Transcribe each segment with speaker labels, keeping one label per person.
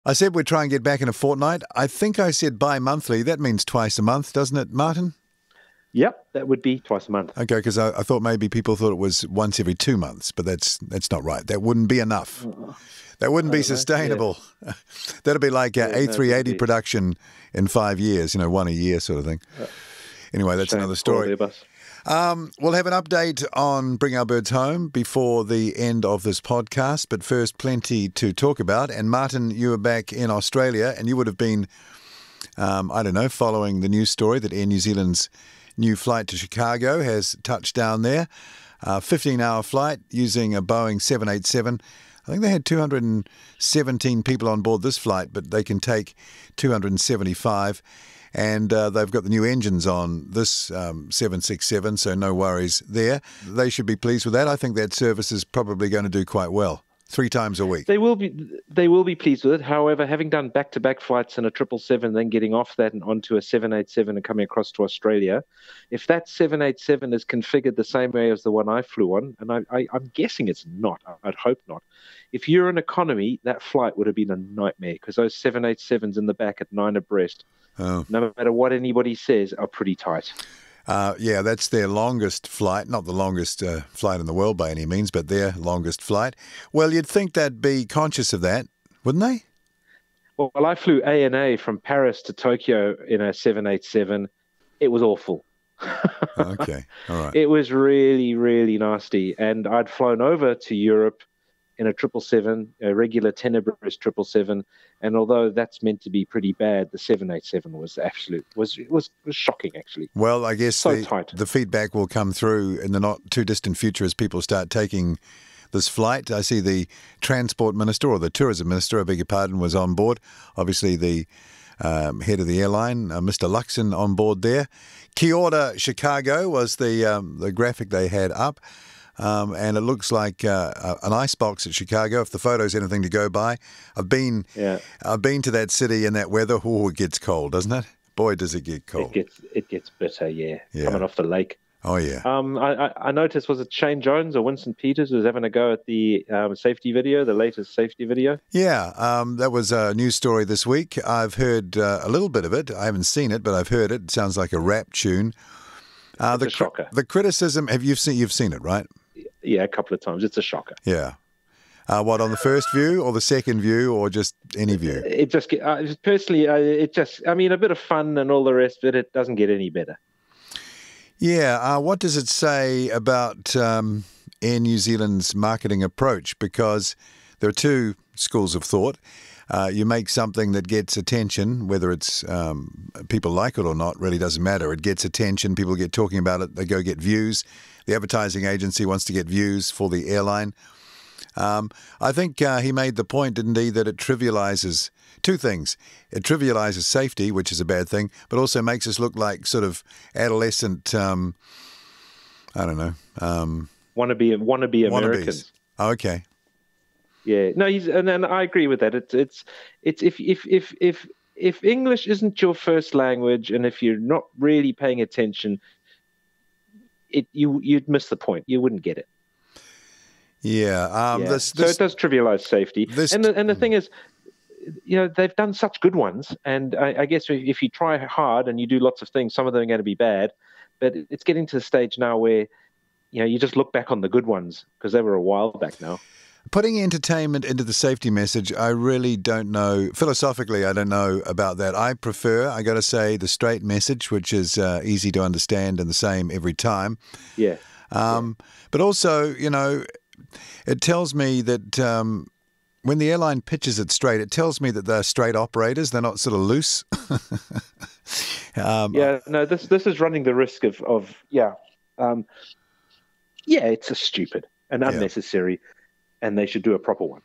Speaker 1: I said we'd try and get back in a fortnight. I think I said bi-monthly. That means twice a month, doesn't it, Martin?
Speaker 2: Yep, that would be twice a month.
Speaker 1: Okay, because I thought maybe people thought it was once every 2 months, but that's not right. That wouldn't be enough. That wouldn't be sustainable. Yeah. That'd be like A380 production in 5 years, one a year sort of thing. Anyway, that's another story. We'll have an update on Bring Our Birds Home before the end of this podcast, but first, plenty to talk about. And Martin, you were back in Australia, and you would have been, following the news story that Air New Zealand's new flight to Chicago has touched down there. 15-hour flight using a Boeing 787. I think they had 217 people on board this flight, but they can take 275. And they've got the new engines on this 767, so no worries there. They should be pleased with that. I think that service is probably going to do quite well. 3 times a week.
Speaker 2: They will be pleased with it. However, having done back-to-back flights in a 777, then getting off that and onto a 787 and coming across to Australia, if that 787 is configured the same way as the one I flew on, and I'm guessing it's not, I'd hope not. If you're in economy, that flight would have been a nightmare because those 787s in the back at 9 abreast, no matter what anybody says, are pretty tight.
Speaker 1: That's their longest flight, not the longest flight in the world by any means, but their longest flight. Well, you'd think they'd be conscious of that, wouldn't they?
Speaker 2: Well, I flew ANA from Paris to Tokyo in a 787. It was awful.
Speaker 1: Okay, all right.
Speaker 2: It was really, really nasty. And I'd flown over to Europe in a 777, a regular 10 abreast 777. And although that's meant to be pretty bad, the 787 was shocking, actually.
Speaker 1: Well, I guess
Speaker 2: tight.
Speaker 1: The feedback will come through in the not too distant future as people start taking this flight. I see the Transport Minister, or the Tourism Minister, I beg your pardon, was on board. Obviously, the head of the airline, Mr. Luxon, on board there. Kia ora, Chicago was the graphic they had up. And it looks like an icebox at Chicago, if the photo's anything to go by. I've been to that city in that weather. Oh, it gets cold, doesn't it? Boy, does it get cold.
Speaker 2: It gets bitter, yeah. Coming off the lake.
Speaker 1: Oh, yeah.
Speaker 2: I noticed, was it Shane Jones or Winston Peters was having a go at the safety video, the latest safety video?
Speaker 1: Yeah, that was a news story this week. I've heard a little bit of it. I haven't seen it, but I've heard it. It sounds like a rap tune.
Speaker 2: It's a shocker.
Speaker 1: The criticism, you've seen it, right?
Speaker 2: Yeah, a couple of times. It's a shocker.
Speaker 1: Yeah. What, on the first view or the second view or just any view?
Speaker 2: It just personally, a bit of fun and all the rest, but it doesn't get any better.
Speaker 1: Yeah. What does it say about Air New Zealand's marketing approach? Because there are two schools of thought. You make something that gets attention, whether it's people like it or not, really doesn't matter. It gets attention. People get talking about it. They go get views. The advertising agency wants to get views for the airline. I think he made the point, didn't he, that it trivializes two things. It trivializes safety, which is a bad thing, but also makes us look like sort of adolescent,
Speaker 2: wannabe Americans.
Speaker 1: Oh, okay.
Speaker 2: Yeah, no, and I agree with that. It's if English isn't your first language, and if you're not really paying attention, you'd miss the point. You wouldn't get it.
Speaker 1: Yeah.
Speaker 2: So it does trivialize safety. And the thing is, they've done such good ones, and I guess if you try hard and you do lots of things, some of them are going to be bad. But it's getting to the stage now where you just look back on the good ones because they were a while back now.
Speaker 1: Putting entertainment into the safety message, I really don't know. Philosophically, I don't know about that. I prefer, I got to say, the straight message, which is easy to understand and the same every time.
Speaker 2: Yeah.
Speaker 1: But also, it tells me that when the airline pitches it straight, it tells me that they're straight operators. They're not sort of loose.
Speaker 2: This is running the risk of it's a stupid and unnecessary. And they should do a proper one.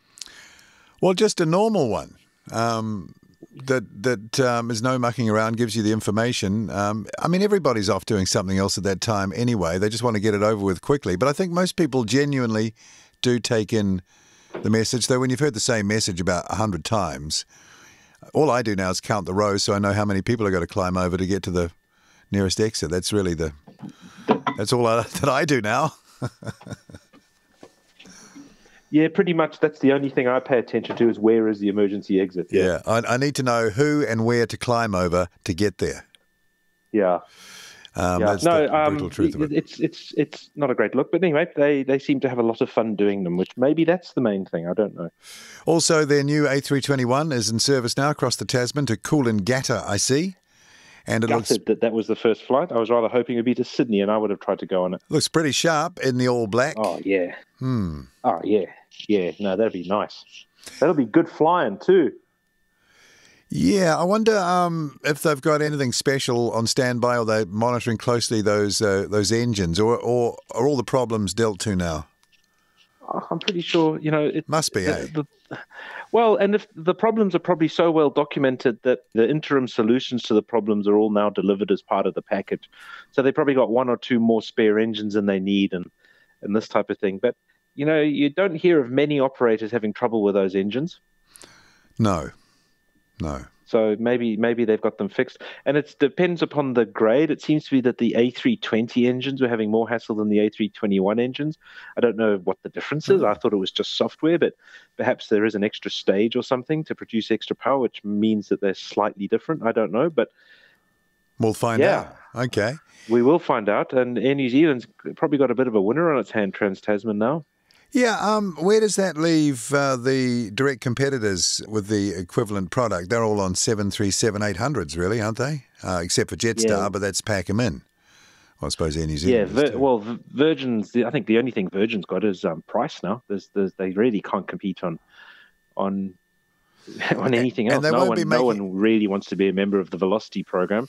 Speaker 1: Well, just a normal one that is no mucking around, gives you the information. Everybody's off doing something else at that time anyway. They just want to get it over with quickly. But I think most people genuinely do take in the message. Though when you've heard the same message about 100 times, all I do now is count the rows so I know how many people I've got to climb over to get to the nearest exit. That's really that's all that I do now.
Speaker 2: Yeah, pretty much. That's the only thing I pay attention to is where is the emergency exit.
Speaker 1: Yeah, I need to know who and where to climb over to get there.
Speaker 2: Yeah.
Speaker 1: That's
Speaker 2: No,
Speaker 1: the brutal truth of it.
Speaker 2: it's not a great look, but anyway, they seem to have a lot of fun doing them, which maybe that's the main thing. I don't know.
Speaker 1: Also, their new A321 is in service now across the Tasman to Coolangatta, I see. And it
Speaker 2: Gutted that was the first flight. I was rather hoping it would be to Sydney, and I would have tried to go on it.
Speaker 1: looks pretty sharp in the all black.
Speaker 2: Oh, yeah.
Speaker 1: Hmm.
Speaker 2: Oh, yeah. Yeah, no, that'd be nice. That'll be good flying, too.
Speaker 1: Yeah, I wonder if they've got anything special on standby, or they're monitoring closely those engines, or are all the problems dealt to now?
Speaker 2: I'm pretty sure, it
Speaker 1: Must be, eh?
Speaker 2: Well, and if the problems are probably so well documented that the interim solutions to the problems are all now delivered as part of the package. So they probably got one or two more spare engines than they need and this type of thing. But, you don't hear of many operators having trouble with those engines.
Speaker 1: No.
Speaker 2: So maybe they've got them fixed. And it depends upon the grade. It seems to be that the A320 engines were having more hassle than the A321 engines. I don't know what the difference is. I thought it was just software, but perhaps there is an extra stage or something to produce extra power, which means that they're slightly different. I don't know, but
Speaker 1: we'll find out. Okay.
Speaker 2: We will find out. And Air New Zealand's probably got a bit of a winner on its hand, Trans-Tasman now.
Speaker 1: Yeah, where does that leave the direct competitors with the equivalent product? They're all on 737-800s, really, aren't they? Except for Jetstar, but that's pack 'em in. Well, I suppose Air New Zealand.
Speaker 2: Yeah, Virgin's. I think the only thing Virgin's got is price now. They really can't compete on anything else. No one really wants to be a member of the Velocity program.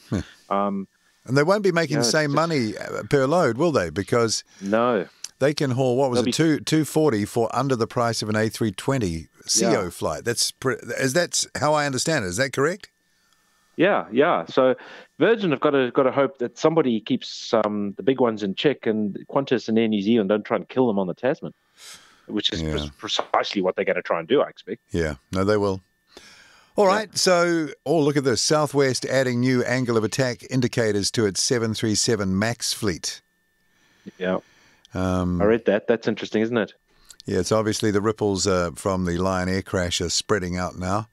Speaker 1: And they won't be making the same money per load, will they? Because
Speaker 2: no.
Speaker 1: They can haul, what was it, 240 for under the price of an A320 CO flight. That's how I understand it. Is that correct?
Speaker 2: Yeah. So Virgin have got to hope that somebody keeps the big ones in check, and Qantas and Air New Zealand don't try and kill them on the Tasman, which is precisely what they're going to try and do, I expect. Yeah,
Speaker 1: no, they will. All right, so, look at this. Southwest adding new angle of attack indicators to its 737 MAX fleet.
Speaker 2: Yeah. I read that. That's interesting, isn't it?
Speaker 1: Yeah, it's obviously the ripples from the Lion Air crash are spreading out now.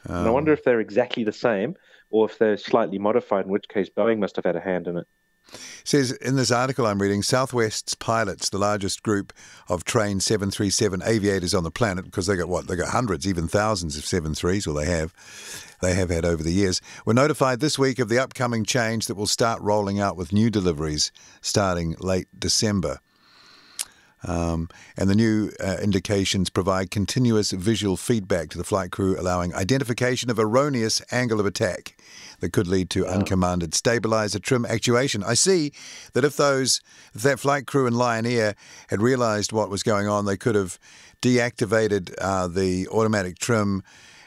Speaker 2: And I wonder if they're exactly the same or if they're slightly modified, in which case Boeing must have had a hand in it.
Speaker 1: It says in this article I'm reading, Southwest's pilots, the largest group of trained 737 aviators on the planet, because they got hundreds, even thousands of 73s, well, they have had over the years, were notified this week of the upcoming change that will start rolling out with new deliveries starting late December. And the new indications provide continuous visual feedback to the flight crew, allowing identification of erroneous angle of attack that could lead to uncommanded stabilizer trim actuation. I see that if that flight crew and Lion Air had realized what was going on, they could have deactivated the automatic trim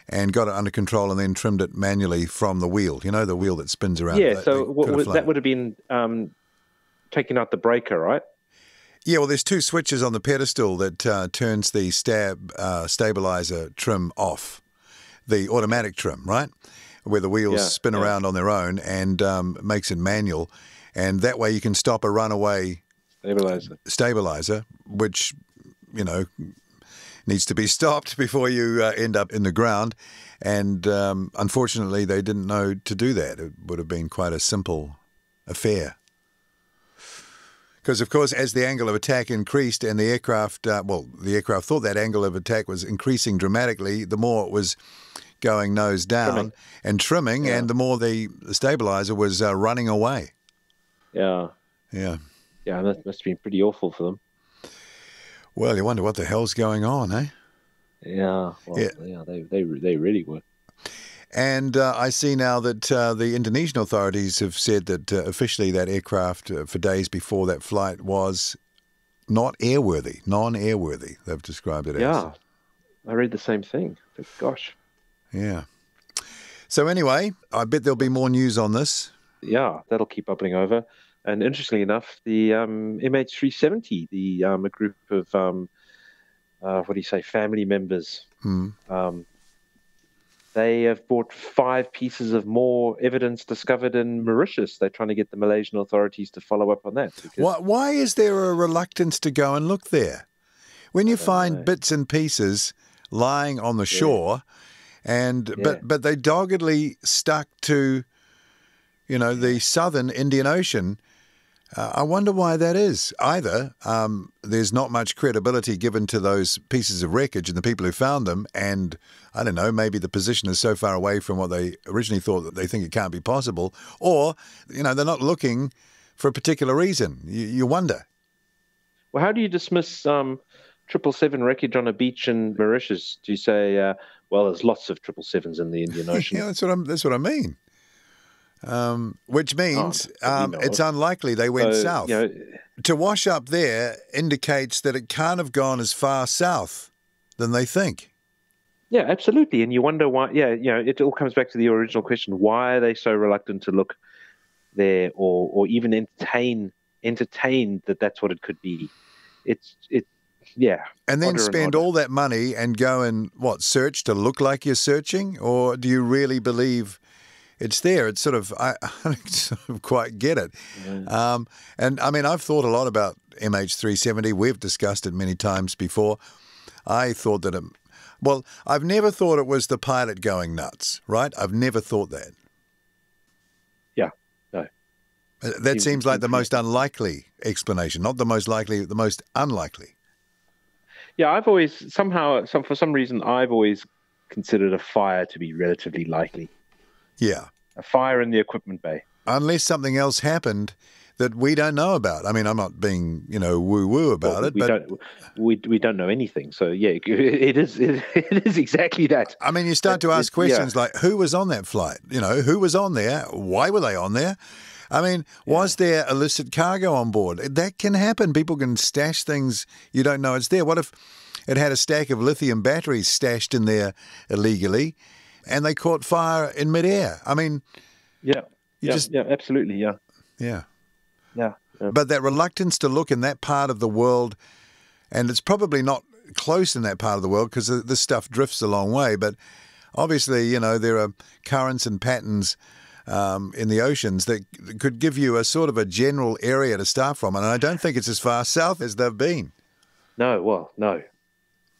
Speaker 1: and got it under control and then trimmed it manually from the wheel. You know, the wheel that spins around.
Speaker 2: Yeah, so that would have been taking out the breaker, right?
Speaker 1: Yeah, well, there's two switches on the pedestal that turns the stabilizer trim off, the automatic trim, right, where the wheels spin around on their own and makes it manual. And that way you can stop a runaway stabilizer, which, needs to be stopped before you end up in the ground. And unfortunately, they didn't know to do that. It would have been quite a simple affair. Because, of course, as the angle of attack increased and the aircraft thought that angle of attack was increasing dramatically, the more it was going nose down and trimming, and the more the stabilizer was running away.
Speaker 2: Yeah.
Speaker 1: Yeah.
Speaker 2: Yeah, that must have been pretty awful for them.
Speaker 1: Well, you wonder what the hell's going on, eh?
Speaker 2: Yeah. Well, they really were.
Speaker 1: And I see now that the Indonesian authorities have said that officially that aircraft for days before that flight was not airworthy, non-airworthy, they've described it as.
Speaker 2: Yeah, I read the same thing. But gosh.
Speaker 1: Yeah. So anyway, I bet there'll be more news on this.
Speaker 2: Yeah, that'll keep bubbling over. And interestingly enough, the MH370, a group of, family members, they have brought 5 pieces of more evidence discovered in Mauritius. They're trying to get the Malaysian authorities to follow up on that.
Speaker 1: Why is there a reluctance to go and look there? When
Speaker 2: I
Speaker 1: you
Speaker 2: don't
Speaker 1: find
Speaker 2: know.
Speaker 1: bits and pieces lying on the shore, and
Speaker 2: Yeah.
Speaker 1: but they doggedly stuck to, the southern Indian Ocean. I wonder why that is. Either there's not much credibility given to those pieces of wreckage and the people who found them, and I don't know, maybe the position is so far away from what they originally thought that they think it can't be possible, or, they're not looking for a particular reason. You wonder.
Speaker 2: Well, how do you dismiss 777 wreckage on a beach in Mauritius? Do you say, well, there's lots of 777s in the Indian Ocean?
Speaker 1: Yeah, that's what I mean. Which means
Speaker 2: That we know
Speaker 1: it's
Speaker 2: of.
Speaker 1: unlikely they went
Speaker 2: So,
Speaker 1: south. To wash up there indicates that it can't have gone as far south than they think.
Speaker 2: yeah, absolutely. And you wonder why. Yeah, it all comes back to the original question: why are they so reluctant to look there, or even entertain that that's what it could be? Yeah.
Speaker 1: And then
Speaker 2: Odder
Speaker 1: spend
Speaker 2: odder.
Speaker 1: all that money and go and search to look like you're searching, or do you really believe it's there? It's sort of I don't sort of quite get it.
Speaker 2: Yeah.
Speaker 1: And I mean, I've thought a lot about MH370. We've discussed it many times before. I thought that I've never thought it was the pilot going nuts, right? I've never thought that.
Speaker 2: Yeah. No.
Speaker 1: That seems like the most unlikely explanation, not the most likely, the most unlikely.
Speaker 2: Yeah, I've always for some reason, I've always considered a fire to be relatively likely.
Speaker 1: Yeah.
Speaker 2: A fire in the equipment bay.
Speaker 1: Unless something else happened that we don't know about. I mean, I'm not being, woo-woo about it, but
Speaker 2: we don't know anything. So yeah, it is exactly that.
Speaker 1: I mean, you start to ask questions like, who was on that flight? Who was on there? Why were they on there? I mean, was there illicit cargo on board? That can happen. People can stash things you don't know it's there. What if it had a stack of lithium batteries stashed in there illegally and they caught fire in midair? I mean,
Speaker 2: absolutely, yeah.
Speaker 1: Yeah.
Speaker 2: Yeah.
Speaker 1: But that reluctance to look in that part of the world, and it's probably not close in that part of the world because this stuff drifts a long way, but obviously, there are currents and patterns in the oceans that could give you a sort of a general area to start from. And I don't think it's as far south as they've been.
Speaker 2: No.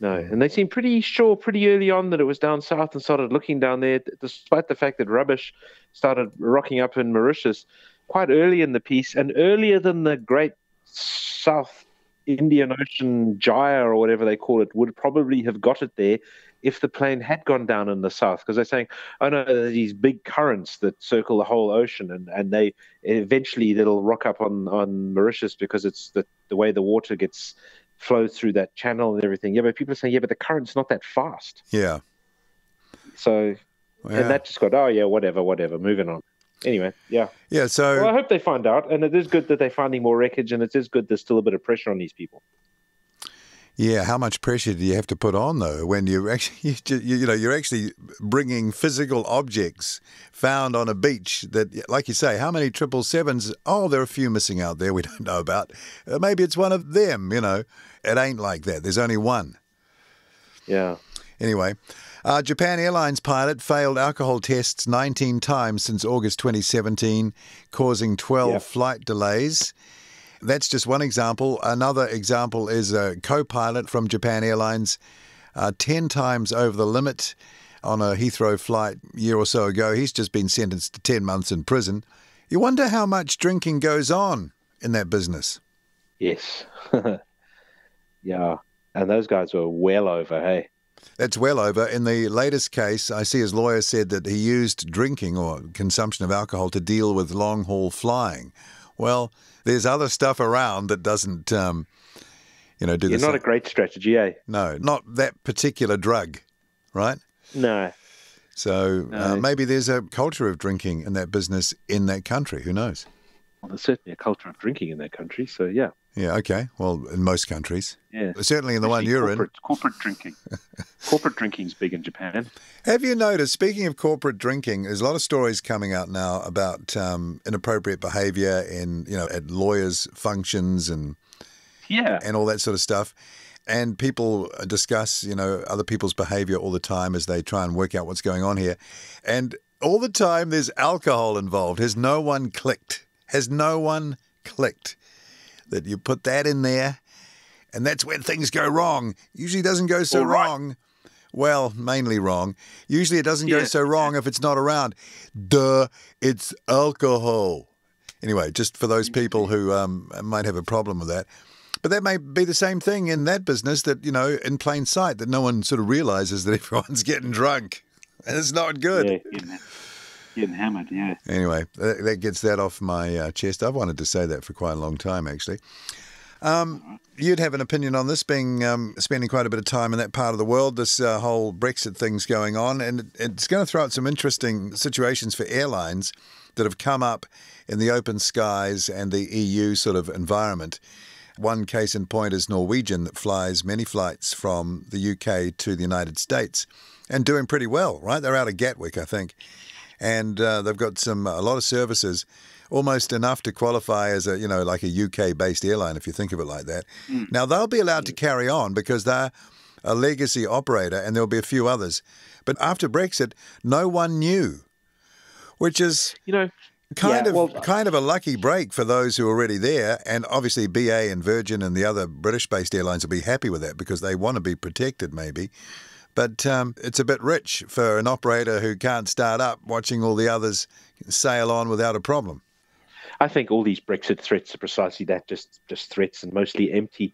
Speaker 2: And they seemed pretty sure pretty early on that it was down south and started looking down there, despite the fact that rubbish started rocking up in Mauritius quite early in the piece and earlier than the Great South Indian Ocean gyre or whatever they call it would probably have got it there if the plane had gone down in the south, because they're saying, oh no, there's these big currents that circle the whole ocean, and they eventually that'll rock up on Mauritius because it's the way the water flows through that channel and everything. Yeah, but people are saying, yeah, but the current's not that fast.
Speaker 1: Yeah.
Speaker 2: So, and that just got, oh yeah, whatever, moving on. Anyway, yeah.
Speaker 1: Yeah, so...
Speaker 2: Well, I hope they find out, and it is good that they're finding more wreckage, and it is good there's still a bit of pressure on these people.
Speaker 1: Yeah, how much pressure do you have to put on, though, when you're actually, you're actually bringing physical objects found on a beach that, like you say, how many 777s? Oh, there are a few missing out there we don't know about. Maybe it's one of them, It ain't like that. There's only one.
Speaker 2: Yeah.
Speaker 1: Anyway, Japan Airlines pilot failed alcohol tests 19 times since August 2017, causing 12 flight delays. That's just one example. Another example is a co-pilot from Japan Airlines 10 times over the limit on a Heathrow flight a year or so ago. He's just been sentenced to 10 months in prison. You wonder how much drinking goes on in that business.
Speaker 2: Yes. Yeah. And those guys were well over, hey?
Speaker 1: That's well over. In the latest case, I see his lawyer said that he used drinking or consumption of alcohol to deal with long-haul flying. Well, there's other stuff around that doesn't, do the same.
Speaker 2: Not a great strategy, eh?
Speaker 1: No, not that particular drug, right?
Speaker 2: No.
Speaker 1: So maybe there's a culture of drinking in that business in that country. Who knows?
Speaker 2: Well, there's certainly a culture of drinking in that country, so yeah.
Speaker 1: Yeah, okay. Well, in most countries.
Speaker 2: Yeah.
Speaker 1: Certainly in the one you're in.
Speaker 2: Corporate drinking. Corporate drinking's big in Japan.
Speaker 1: Have you noticed, speaking of corporate drinking, there's a lot of stories coming out now about inappropriate behaviour at lawyers' functions and all that sort of stuff. And people discuss, other people's behaviour all the time as they try and work out what's going on here. And all the time there's alcohol involved. Has no one clicked that you put that in there And that's when things go wrong. Usually doesn't go so wrong. Well, mainly wrong. Usually it doesn't go so wrong if it's not around. Duh, it's alcohol. Anyway, just for those people who might have a problem with that. But that may be the same thing in that business that, you know, in plain sight, that no one sort of realizes that everyone's getting drunk. And it's not good.
Speaker 3: Yeah, getting hammered, yeah.
Speaker 1: Anyway, that gets that off my chest. I've wanted to say that for quite a long time, actually. You'd have an opinion on this, being spending quite a bit of time in that part of the world, this whole Brexit thing's going on, and it's going to throw out some interesting situations for airlines that have come up in the open skies and the EU sort of environment. One case in point is Norwegian, that flies many flights from the UK to the United States and doing pretty well, right? They're out of Gatwick, I think, and they've got a lot of services, almost enough to qualify as like a UK-based airline, if you think of it like that. Now, they'll be allowed to carry on because they're a legacy operator, and there'll be a few others. But after Brexit, no one knew, which is kind of a lucky break for those who are already there. And obviously BA and Virgin and the other British-based airlines will be happy with that because they want to be protected, maybe. But it's a bit rich for an operator who can't start up, watching all the others sail on without a problem.
Speaker 2: I think all these Brexit threats are precisely that, just threats and mostly empty.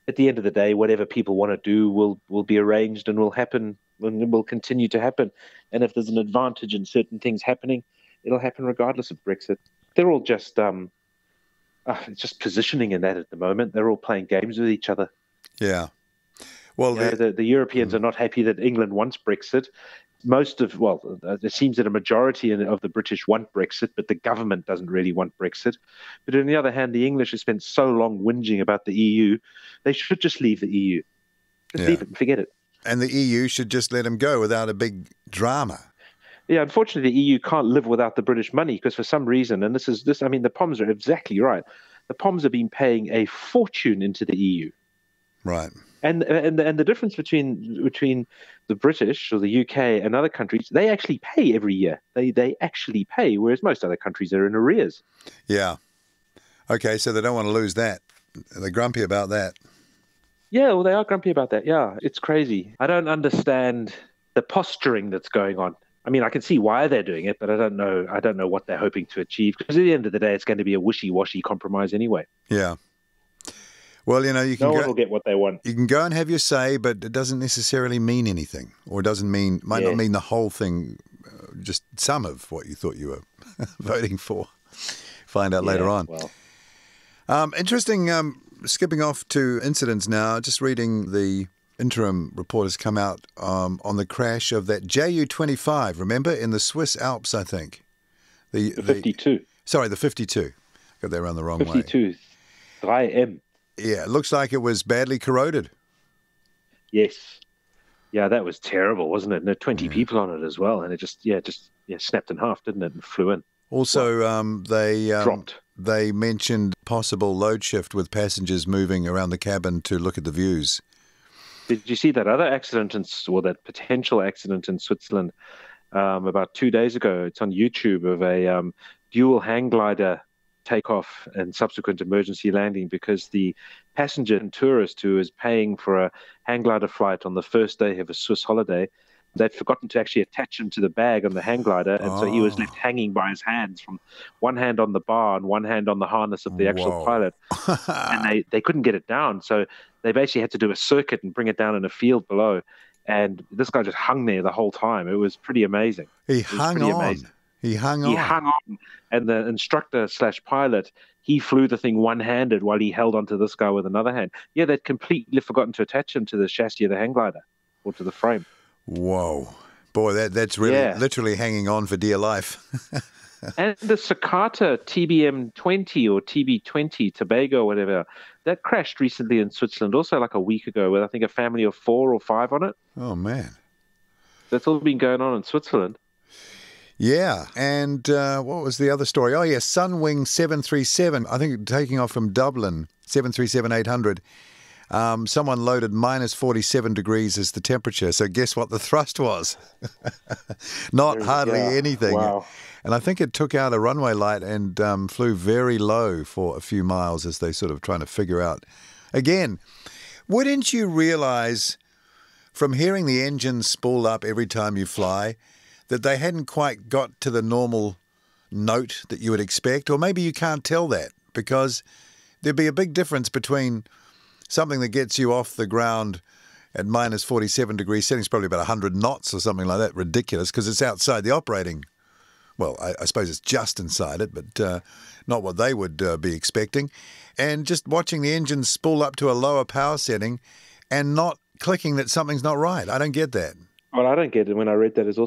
Speaker 2: At the end of the day, whatever people want to do will be arranged and will happen and will continue to happen. And if there's an advantage in certain things happening, it'll happen regardless of Brexit. They're all just positioning in that at the moment. They're all playing games with each other.
Speaker 1: Yeah. Well,
Speaker 2: the Europeans are not happy that England wants Brexit. It seems that a majority of the British want Brexit, but the government doesn't really want Brexit. But on the other hand, the English have spent so long whinging about the EU, they should just leave the EU. Just leave it and forget it. And
Speaker 1: the EU should just let them go without a big drama.
Speaker 2: Yeah, unfortunately, the EU can't live without the British money because for some reason, and the Poms are exactly right. The Poms have been paying a fortune into the EU.
Speaker 1: Right.
Speaker 2: And the difference between the British or the UK and other countries, they actually pay every year. They actually pay, whereas most other countries are in arrears.
Speaker 1: Yeah. Okay, so they don't want to lose that. They're grumpy about that.
Speaker 2: Yeah, well, they are grumpy about that. Yeah, it's crazy. I don't understand the posturing that's going on. I mean, I can see why they're doing it, but I don't know what they're hoping to achieve, because at the end of the day, it's going to be a wishy-washy compromise anyway.
Speaker 1: Yeah. Well, no one
Speaker 2: will get what they want.
Speaker 1: You can go and have your say, but it doesn't necessarily mean anything, or might not mean the whole thing, just some of what you thought you were voting for. Find out later on. Well. Interesting, skipping off to incidents now, just reading the interim report has come out on the crash of that Ju-25, remember, in the Swiss Alps, I think. The
Speaker 2: 52.
Speaker 1: Sorry, the 52. Got that around the wrong way.
Speaker 2: 52. 3M.
Speaker 1: Yeah, it looks like it was badly corroded.
Speaker 2: Yes. Yeah, that was terrible, wasn't it? And there were 20 people on it as well, and it just snapped in half, didn't it, and flew in.
Speaker 1: Also, they
Speaker 2: dropped.
Speaker 1: They mentioned possible load shift with passengers moving around the cabin to look at the views.
Speaker 2: Did you see that other accident, that potential accident in Switzerland about 2 days ago? It's on YouTube, of a dual hang glider takeoff and subsequent emergency landing, because the passenger and tourist who was paying for a hang glider flight on the first day of a Swiss holiday, they'd forgotten to actually attach him to the bag on the hang glider, and so he was left hanging by his hands, from one hand on the bar and one hand on the harness of the actual pilot. And they couldn't get it down, so they basically had to do a circuit and bring it down in a field below. And this guy just hung there the whole time. It was pretty amazing.
Speaker 1: He hung on.
Speaker 2: And the instructor/pilot, he flew the thing one-handed while he held onto this guy with another hand. Yeah, they'd completely forgotten to attach him to the chassis of the hang glider or to the frame.
Speaker 1: Whoa. Boy, that's really literally hanging on for dear life.
Speaker 2: And the Sakata TBM-20 or TB-20, Tobago, whatever, that crashed recently in Switzerland, also like a week ago, with I think a family of 4 or 5 on it.
Speaker 1: Oh, man.
Speaker 2: That's all been going on in Switzerland.
Speaker 1: Yeah, and what was the other story? Oh, yeah, Sunwing 737, I think taking off from Dublin, 737-800. Someone loaded minus 47 degrees as the temperature, so guess what the thrust was? Not hardly anything.
Speaker 2: Wow.
Speaker 1: And I think it took out a runway light and flew very low for a few miles as they sort of trying to figure out. Again, Wouldn't you realise from hearing the engine spool up every time you fly that they hadn't quite got to the normal note that you would expect? Or maybe you can't tell that because there'd be a big difference between something that gets you off the ground at minus 47 degrees settings, probably about 100 knots or something like that. Ridiculous because it's outside the operating. Well, I suppose it's just inside it, but not what they would be expecting. And just watching the engine spool up to a lower power setting and not clicking that something's not right. I don't get that.
Speaker 2: What I don't get, and when I read that, is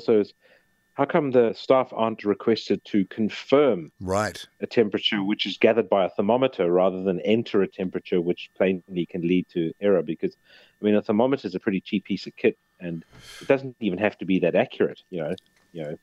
Speaker 2: how come the staff aren't requested to confirm a temperature which is gathered by a thermometer rather than enter a temperature which plainly can lead to error? Because, I mean, a thermometer is a pretty cheap piece of kit, and it doesn't even have to be that accurate, you know.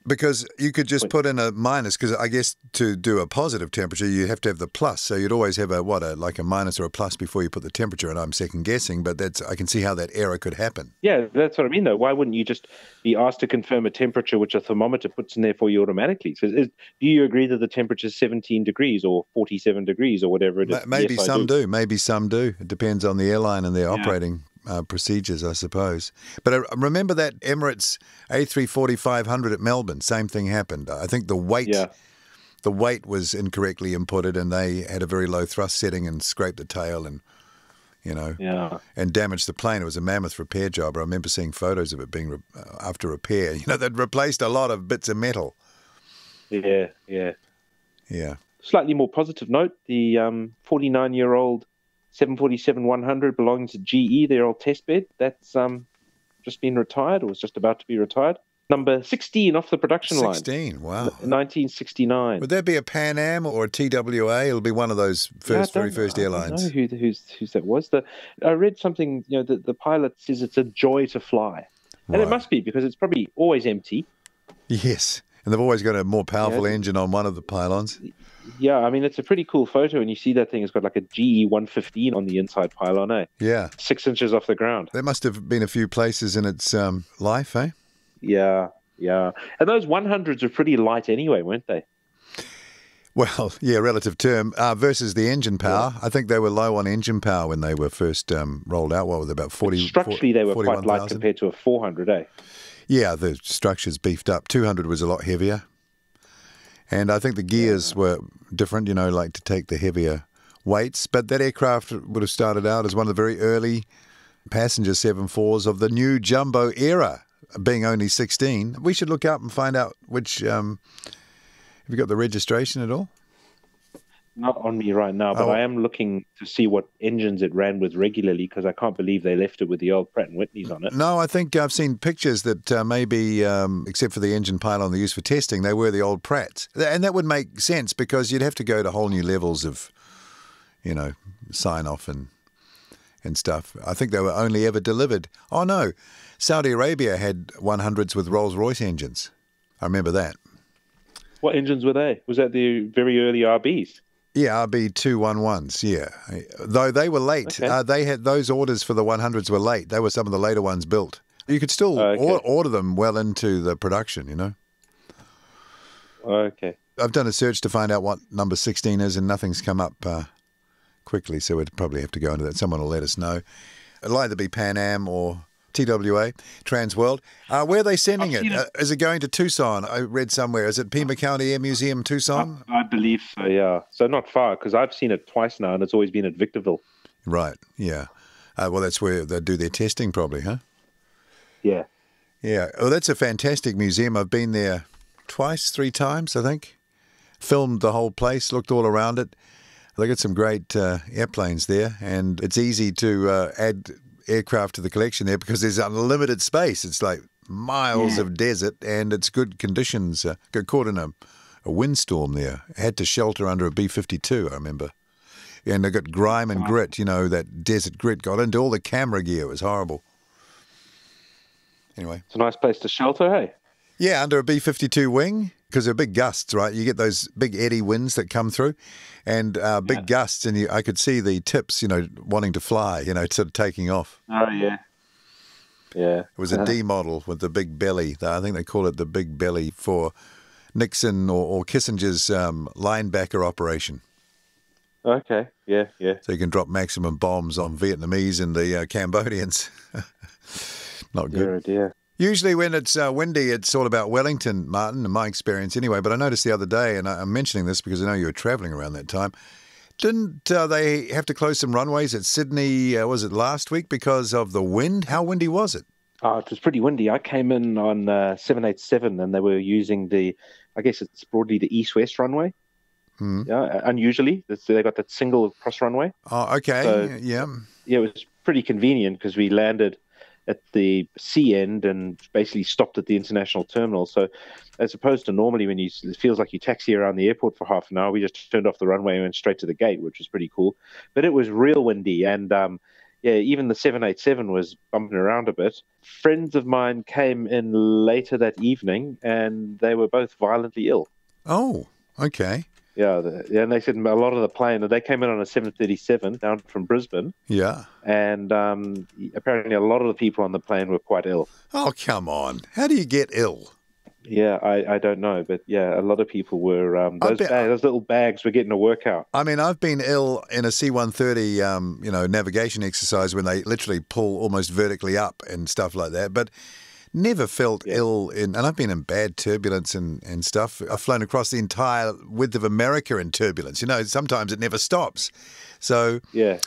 Speaker 1: Because you could just put in a minus, because I guess to do a positive temperature, you have to have the plus. So you'd always have like a minus or a plus before you put the temperature, and I'm second guessing, but I can see how that error could happen.
Speaker 2: Yeah, that's what I mean, though. Why wouldn't you just be asked to confirm a temperature which a thermometer puts in there for you automatically? So do you agree that the temperature is 17 degrees or 47 degrees or whatever it is?
Speaker 1: Maybe some do. Maybe some do. It depends on the airline and their operating procedures, I suppose. But I remember that Emirates A340-500 at Melbourne, same thing happened. I think the weight was incorrectly inputted, and they had a very low thrust setting and scraped the tail and, and damaged the plane. It was a mammoth repair job. I remember seeing photos of it being after repair. They'd replaced a lot of bits of metal.
Speaker 2: Yeah. Slightly more positive note, the 49-year-old 747-100 belongs to GE, their old test bed. That's just been retired, or was just about to be retired. Number 16 off the production line. 16,
Speaker 1: wow.
Speaker 2: 1969.
Speaker 1: Would that be a Pan Am or a TWA? It'll be one of those very first airlines.
Speaker 2: I don't know whose that was. I read something, the pilot says it's a joy to fly. And it must be, because it's probably always empty.
Speaker 1: Yes, and they've always got a more powerful engine on one of the pylons.
Speaker 2: Yeah, I mean, it's a pretty cool photo, and you see that thing has got like a GE 115 on the inside pylon, eh?
Speaker 1: Yeah.
Speaker 2: 6 inches off the ground.
Speaker 1: There must have been a few places in its life, eh?
Speaker 2: Yeah. And those 100s were pretty light anyway, weren't they?
Speaker 1: Well, yeah, relative term. Versus the engine power. Yeah. I think they were low on engine power when they were first rolled out. What was it, about 40?
Speaker 2: Structurally, they were quite light compared to a 400, eh?
Speaker 1: Yeah, the structure's beefed up. 200 was a lot heavier. And I think the gears were different, like to take the heavier weights. But that aircraft would have started out as one of the very early passenger 747s of the new jumbo era, being only 16. We should look up and find out which... have you got the registration at all?
Speaker 2: Not on me right now, but I am looking to see what engines it ran with regularly, because I can't believe they left it with the old Pratt & Whitneys on it.
Speaker 1: No, I think I've seen pictures that maybe, except for the engine pylon they used for testing, they were the old Pratts. And that would make sense, because you'd have to go to whole new levels of, sign-off and stuff. I think they were only ever delivered. Oh, no, Saudi Arabia had 100s with Rolls-Royce engines. I remember that.
Speaker 2: What engines were they? Was that the very early RBs?
Speaker 1: Yeah, RB211s, yeah. Though they were late. Okay. They had those orders for the 100s were late. They were some of the later ones built. You could still order them well into the production,
Speaker 2: Okay.
Speaker 1: I've done a search to find out what number 16 is, and nothing's come up quickly, so we'd probably have to go into that. Someone will let us know. It'll either be Pan Am or TWA, Transworld. Where are they sending it? Is it going to Tucson? I read somewhere. Is it Pima County Air Museum, Tucson?
Speaker 2: I believe so, yeah. So not far, because I've seen it twice now, and it's always been at Victorville.
Speaker 1: Right, yeah. Well, that's where they do their testing probably, huh?
Speaker 2: Yeah.
Speaker 1: Yeah. Well, that's a fantastic museum. I've been there 3 times, I think. Filmed the whole place, looked all around it. They got some great airplanes there, and it's easy to add aircraft to the collection there because there's unlimited space. It's like miles of desert, and it's good conditions. Got caught in a windstorm there. Had to shelter under a B-52, I remember. And they got grime and grit, that desert grit got into all the camera gear. It was horrible. Anyway.
Speaker 2: It's a nice place to shelter, hey?
Speaker 1: Yeah, under a B-52 wing, because they're big gusts, right? You get those big eddy winds that come through, and big gusts, and I could see the tips, wanting to fly, sort of taking off.
Speaker 2: Oh, yeah. Yeah.
Speaker 1: It was a D model with the big belly. I think they call it the big belly for Nixon or Kissinger's linebacker operation.
Speaker 2: Okay. Yeah. Yeah.
Speaker 1: So you can drop maximum bombs on Vietnamese and the Cambodians. Not good.
Speaker 2: Dear, oh dear.
Speaker 1: Usually when it's windy, it's all about Wellington, Martin, in my experience anyway. But I noticed the other day, and I'm mentioning this because I know you were travelling around that time, didn't they have to close some runways at Sydney, was it last week, because of the wind? How windy was it?
Speaker 2: Oh, it was pretty windy. I came in on 787 and they were using I guess it's broadly the east-west runway.
Speaker 1: Hmm.
Speaker 2: Yeah, unusually. They got that single cross runway.
Speaker 1: Oh, okay.
Speaker 2: So,
Speaker 1: yeah.
Speaker 2: Yeah, it was pretty convenient because we landed at the sea end and basically stopped at the international terminal. So as opposed to normally when it feels like you taxi around the airport for half an hour, we just turned off the runway and went straight to the gate, which was pretty cool. But it was real windy. And yeah, even the 787 was bumping around a bit. Friends of mine came in later that evening and they were both violently ill.
Speaker 1: Oh, okay.
Speaker 2: Yeah, and they said a lot of the plane, they came in on a 737 down from Brisbane.
Speaker 1: Yeah.
Speaker 2: And apparently a lot of the people on the plane were quite ill.
Speaker 1: Oh, come on. How do you get ill?
Speaker 2: Yeah, I don't know. But yeah, a lot of people were, those little bags were getting a workout.
Speaker 1: I mean, I've been ill in a C-130, navigation exercise when they literally pull almost vertically up and stuff like that. But never felt ill and I've been in bad turbulence and stuff. I've flown across the entire width of America in turbulence. Sometimes it never stops. So,
Speaker 2: yeah.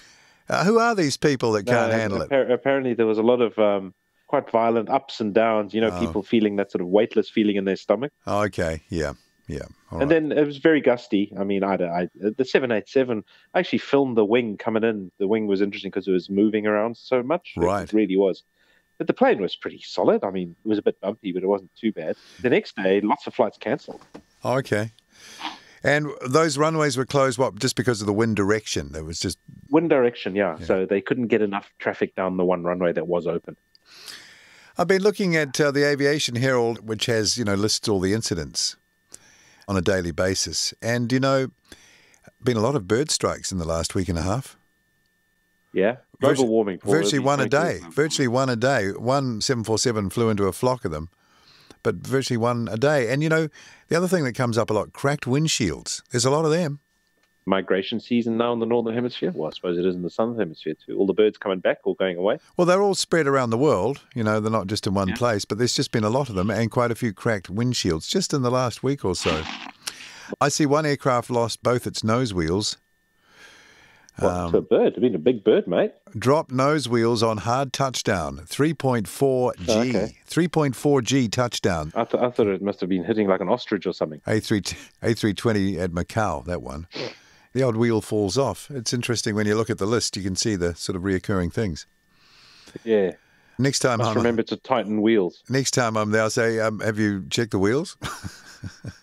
Speaker 1: Who are these people that can't handle it?
Speaker 2: Apparently, there was a lot of quite violent ups and downs. People feeling that sort of weightless feeling in their stomach.
Speaker 1: Oh, okay, yeah. All
Speaker 2: and then it was very gusty. I mean, the 787. I actually filmed the wing coming in. The wing was interesting because it was moving around so much.
Speaker 1: Right,
Speaker 2: it really was. But the plane was pretty solid. I mean, it was a bit bumpy, but it wasn't too bad. The next day, lots of flights cancelled.
Speaker 1: Oh, okay. And those runways were closed, just because of the wind direction? There was just...
Speaker 2: Wind direction, yeah. So they couldn't get enough traffic down the one runway that was open.
Speaker 1: I've been looking at the Aviation Herald, which has, lists all the incidents on a daily basis. And, been a lot of bird strikes in the last week and a half.
Speaker 2: Yeah, global warming.
Speaker 1: Virtually one a day. Virtually one a day. One 747 flew into a flock of them, but virtually one a day. And, the other thing that comes up a lot, cracked windshields. There's a lot of them.
Speaker 2: Migration season now in the Northern Hemisphere. Well, I suppose it is in the Southern Hemisphere too. All the birds coming back or going away.
Speaker 1: Well, they're all spread around the world. They're not just in one place, but there's just been a lot of them and quite a few cracked windshields just in the last week or so. I see one aircraft lost both its nose wheels.
Speaker 2: What's a bird? I mean, a big bird, mate.
Speaker 1: Dropped nose wheels on hard touchdown. 3.4 G.
Speaker 2: Okay.
Speaker 1: 3.4 G touchdown.
Speaker 2: I thought it must have been hitting like an ostrich or something.
Speaker 1: A320 at Macau, that one. The odd wheel falls off. It's interesting when you look at the list, you can see the sort of reoccurring things.
Speaker 2: Yeah.
Speaker 1: Next time
Speaker 2: remember to tighten wheels.
Speaker 1: Next time I'm there, I'll say, have you checked the wheels?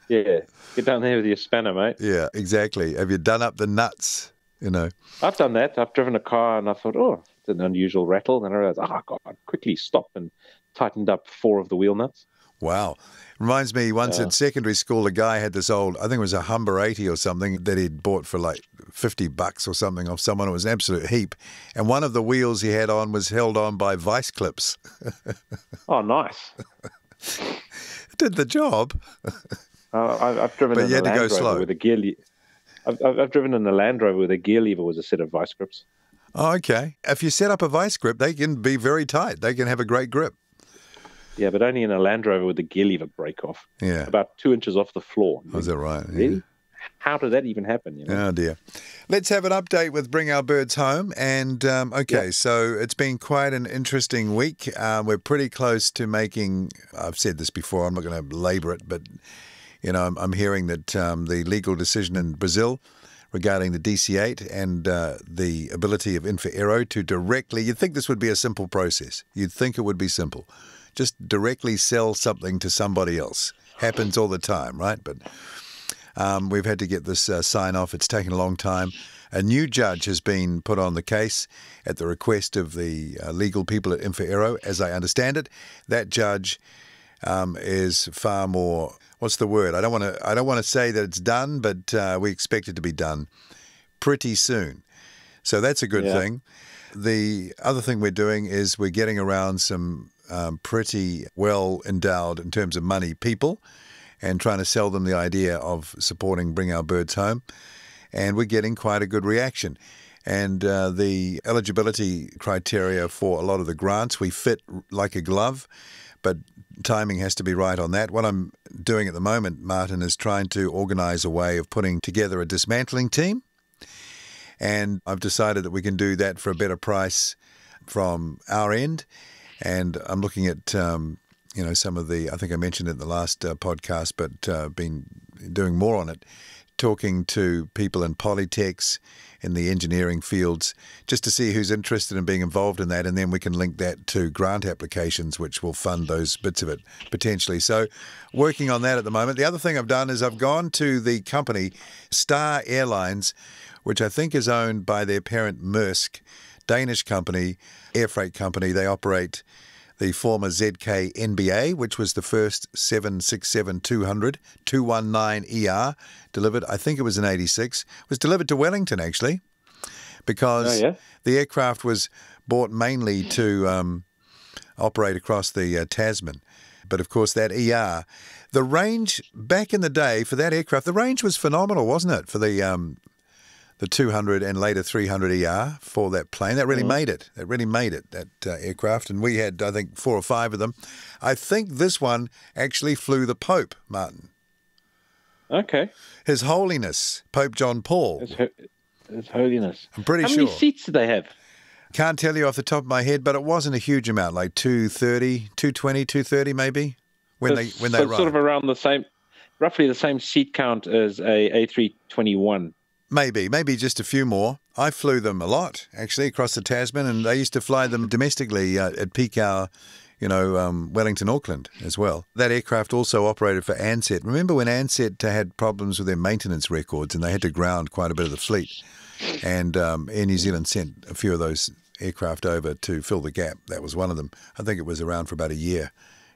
Speaker 2: Yeah. Get down there with your spanner, mate.
Speaker 1: Yeah, exactly. Have you done up the nuts?
Speaker 2: I've done that. I've driven a car and I thought, oh, it's an unusual rattle. And I realized, God, I quickly stopped and tightened up 4 of the wheel nuts.
Speaker 1: Wow. Reminds me, once at secondary school, a guy had this old, I think it was a Humber 80 or something that he'd bought for like $50 or something off someone. It was an absolute heap. And one of the wheels he had on was held on by vice clips.
Speaker 2: Oh, nice.
Speaker 1: It did the job.
Speaker 2: I've driven
Speaker 1: but you had to go
Speaker 2: Land Rover
Speaker 1: slow.
Speaker 2: With a gear I've driven in a Land Rover with a gear lever was a set of vice grips.
Speaker 1: Oh, okay. If you set up a vice grip, they can be very tight. They can have a great grip.
Speaker 2: Yeah, but only in a Land Rover with the gear lever break off.
Speaker 1: Yeah.
Speaker 2: About 2 inches off the floor.
Speaker 1: Oh, is that right?
Speaker 2: Really?
Speaker 1: Yeah.
Speaker 2: How did that even happen?
Speaker 1: Oh, dear. Let's have an update with Bring Our Birds Home. And, so it's been quite an interesting week. We're pretty close to making, I've said this before, I'm not going to labour it, but, I'm hearing that the legal decision in Brazil regarding the DC-8 and the ability of Infraero to directly, you'd think this would be a simple process. You'd think it would be simple. Just directly sell something to somebody else. Happens all the time, right? But we've had to get this sign off. It's taken a long time. A new judge has been put on the case at the request of the legal people at Infraero, as I understand it. That judge is far more, what's the word? I don't want to say that it's done, but we expect it to be done pretty soon. So that's a good thing. The other thing we're doing is we're getting around some pretty well endowed in terms of money people and trying to sell them the idea of supporting Bring Our Birds Home. and we're getting quite a good reaction. And the eligibility criteria for a lot of the grants, we fit like a glove, but timing has to be right on that. What I'm doing at the moment, Martin, is trying to organise a way of putting together a dismantling team. And I've decided that we can do that for a better price from our end. And I'm looking at, some of the, I think I mentioned it in the last podcast, but been doing more on it, talking to people in polytechs, in the engineering fields, just to see who's interested in being involved in that, and then we can link that to grant applications, which will fund those bits of it potentially. So working on that at the moment. The other thing I've done is I've gone to the company Star Airlines, which I think is owned by their parent Maersk, Danish company, air freight company. They operate the former ZK NBA, which was the first 767-200, 219ER, delivered, I think it was in 86, was delivered to Wellington, actually, because the aircraft was bought mainly to operate across the Tasman. But, of course, that ER, the range back in the day for that aircraft, the range was phenomenal, wasn't it, for the 200 and later 300 ER for that plane. That really made it. That really made it, that aircraft. And we had, I think, 4 or 5 of them. I think this one actually flew the Pope, Martin.
Speaker 2: Okay.
Speaker 1: His Holiness, Pope John Paul.
Speaker 2: His Holiness.
Speaker 1: I'm pretty sure.
Speaker 2: How many seats do they have?
Speaker 1: Can't tell you off the top of my head, but it wasn't a huge amount, like 230, 220, 230 maybe, when they arrived.
Speaker 2: Sort of around the same, roughly the same seat count as a A321.
Speaker 1: Maybe just a few more. I flew them a lot, actually, across the Tasman, and they used to fly them domestically at peak hour, Wellington, Auckland as well. That aircraft also operated for Ansett. Remember when Ansett had problems with their maintenance records and they had to ground quite a bit of the fleet? And Air New Zealand sent a few of those aircraft over to fill the gap. That was one of them. I think it was around for about a year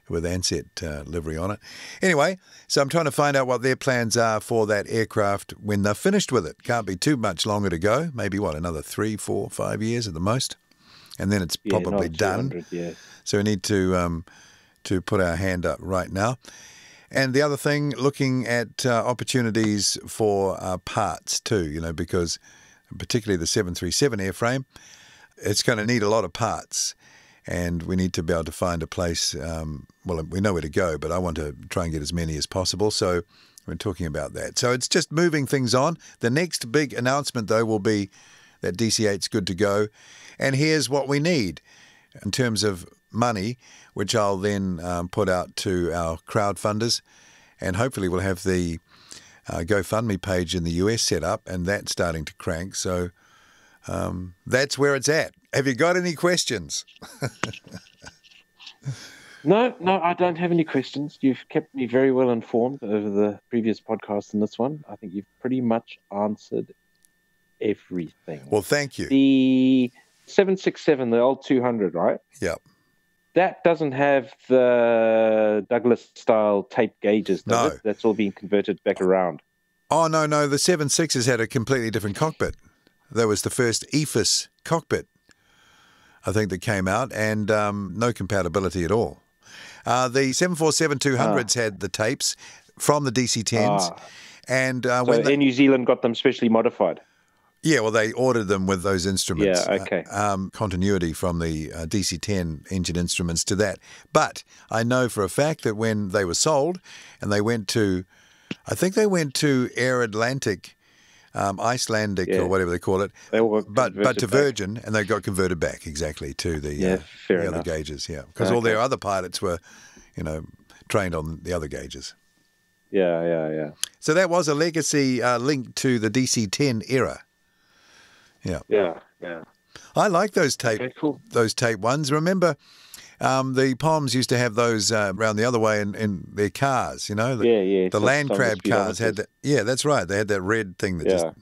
Speaker 1: with Ansett livery on it. Anyway, so I'm trying to find out what their plans are for that aircraft when they're finished with it. Can't be too much longer to go. Maybe, another 3, 4, 5 years at the most? And then it's probably done. Yeah. So we need to put our hand up right now. And the other thing, looking at opportunities for parts too, because particularly the 737 airframe, it's going to need a lot of parts. And we need to be able to find a place, we know where to go, but I want to try and get as many as possible. So we're talking about that. So it's just moving things on. The next big announcement, though, will be that DC-8's good to go. And here's what we need in terms of money, which I'll then put out to our crowdfunders. And hopefully we'll have the GoFundMe page in the US set up, and that's starting to crank. So that's where it's at. Have you got any questions?
Speaker 2: No, I don't have any questions. You've kept me very well informed over the previous podcast and this one. I think you've pretty much answered everything.
Speaker 1: Well, thank you.
Speaker 2: The 767, the old 200, right?
Speaker 1: Yep.
Speaker 2: That doesn't have the Douglas-style tape gauges, does it? That's all being converted back around.
Speaker 1: Oh, no. The 76s had a completely different cockpit. That was the first EFIS cockpit, I think, that came out, and no compatibility at all. The 747-200s had the tapes from the DC-10s. And
Speaker 2: so Air New Zealand got them specially modified?
Speaker 1: Yeah, well, they ordered them with those instruments.
Speaker 2: Yeah, okay.
Speaker 1: Continuity from the DC-10 engine instruments to that. But I know for a fact that when they were sold and they went to, I think they went to Air Atlantic, Icelandic or whatever they call it, but to Virgin, and they got converted back exactly to the other gauges, because all their other pilots were, trained on the other gauges.
Speaker 2: Yeah.
Speaker 1: So that was a legacy linked to the DC-10 era. Yeah. I like those tape, those tape ones. Remember, the Poms used to have those around the other way in their cars, The Land Crab cars had that. Yeah, that's right. They had that red thing that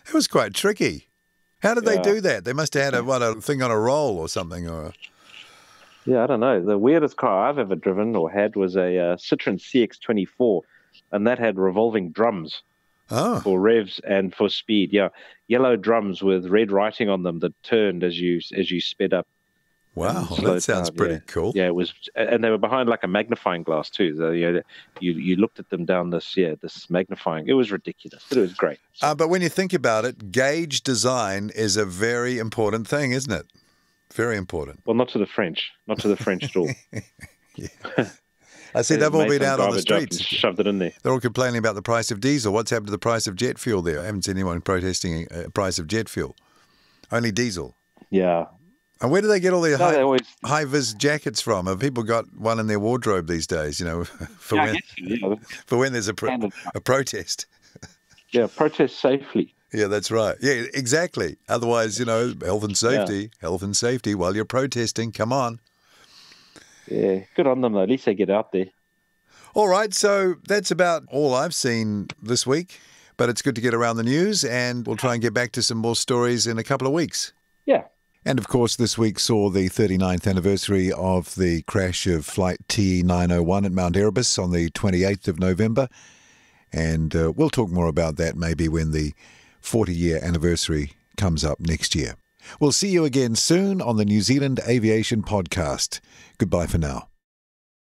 Speaker 1: it was quite tricky. How did they do that? They must have had a thing on a roll or something.
Speaker 2: Yeah, I don't know. The weirdest car I've ever driven or had was a Citroen CX-24, and that had revolving drums for revs and for speed. Yeah, yellow drums with red writing on them that turned as you sped up.
Speaker 1: Wow,
Speaker 2: slowed
Speaker 1: that sounds
Speaker 2: down,
Speaker 1: pretty cool.
Speaker 2: Yeah, it was, and they were behind like a magnifying glass too. So, you looked at them down this magnifying. It was ridiculous, but it was great. So,
Speaker 1: But when you think about it, gauge design is a very important thing, isn't it? Very important.
Speaker 2: well, not to the French at all.
Speaker 1: I see they've all been out on the streets.
Speaker 2: And shoved it in there.
Speaker 1: They're all complaining about the price of diesel. What's happened to the price of jet fuel there? I haven't seen anyone protesting the price of jet fuel. Only diesel.
Speaker 2: Yeah.
Speaker 1: And where do they get all their
Speaker 2: No,
Speaker 1: high-vis jackets from? Have people got one in their wardrobe these days, for when there's a protest?
Speaker 2: Yeah, protest safely.
Speaker 1: Yeah, that's right. Yeah, exactly. Otherwise, health and safety while you're protesting. Come on.
Speaker 2: Yeah, good on them, though. At least they get out there.
Speaker 1: All right, so that's about all I've seen this week. But it's good to get around the news, and we'll try and get back to some more stories in a couple of weeks.
Speaker 2: Yeah.
Speaker 1: And, of course, this week saw the 39th anniversary of the crash of Flight T901 at Mount Erebus on the 28th of November. And we'll talk more about that maybe when the 40-year anniversary comes up next year. We'll see you again soon on the New Zealand Aviation Podcast. Goodbye for now.